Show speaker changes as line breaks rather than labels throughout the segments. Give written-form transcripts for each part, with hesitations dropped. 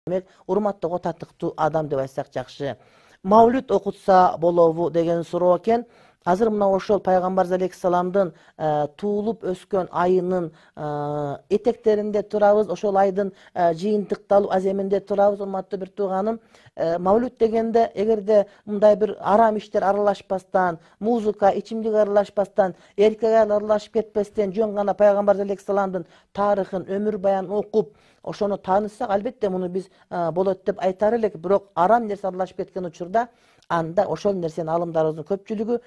Demek, urmattogo tatыктуу adam деп айтсак жакшы. Mavlüt okutsa bolobu деген суроо экен. Азыр мына ошол пайгамбар алейхиссаламдын туулуп өскөн айынын этектеринде турабыз, ошол айдын жыйынтыкталуу аземинде турабыз, урматтуу бир тууганым. Mavlüt дегенде эгерде мындай бир арам иштер аралашпастан, музыка, ичимдик аралашпастан, эркек аял аралашып кетпестен, жөн гана пайгамбар алейхиссаламдын тарыхын, өмүр баянын окуп, ошону таанысак, албетте муну биз болот деп айтар элек. Бирок арам нерсе аралашып кеткен учурда анда ошол нерсени алымдарыбыздын көпчүлүгү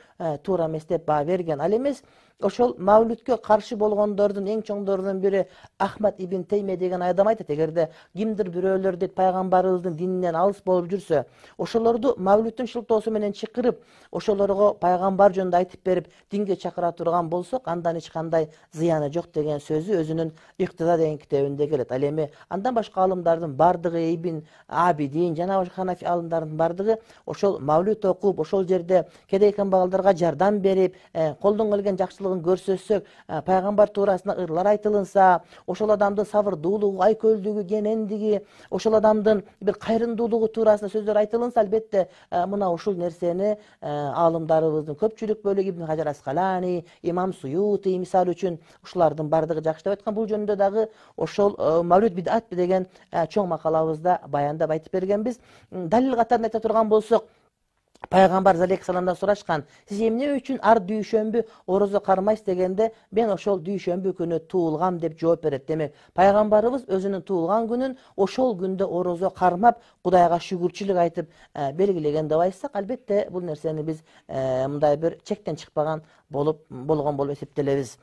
туура эмес деп баа берген. Ал эмес ошол Мавлүткө каршы болгондордун эң чоңдорунун бири Ахмад ибн Тейме деген адам айтат, эгерде кимдир бирөөлөр дейт пайгамбарыбыздын дининен алыс болуп жүрсө, ошолорду Мавлүттүн шылтоосу менен чакырып, ошолорго пайгамбар жөнүндө айтып берип, динге чакыра турган болсок, андан эч кандай зыяны жок деген сөзү өзүнүн Иктида деген китебинде келет. Ал эми андан башка алымдардын бардыгы, Ибн Абидин жана башка Ханафи алымдардын бардыгы ошол Мавлүт окуп, ошол жерде кедей камбагалдарга жардам берип, колдон келген жакшылыгын көрсөтсөк, пайгамбар туурасында ырлар айтылынса, ошол адамдын сабырдуулугу, айкөлдүгү, кенендиги, ошол адамдын бир кайрымдуулугу туурасында сөздөр айтылынса, албетте мына ушул нерсени алымдарыбыздын көпчүлүк бөлүгү Ибн Хажар Аскалани, Имам Суюти мисалы үчүн ушулардын бардыгы жакшы деп айткан. Бул жөнүндө дагы ошол Мавлүт бидат деген чоң макалабызда баяндап айтып бергенбиз. Далил катарында айта турган болсок, Пайгамбар алейхиссаламдан сурашкан, сиз эмне үчүн ар дүйшөмбү орозо кармайсыз дегенде, мен ошол дүйшөмбү күнү туулгам деп жооп берет. Демек, пайгамбарыбыз өзүнүн туулган күнүн ошол күндө орозо кармап, Кудайга шүгүрчүлүк айтып белгилеген деп айтсак, албетте бул нерсени биз мындай бир чектен чыкпаган болгон болуп эсептелебиз.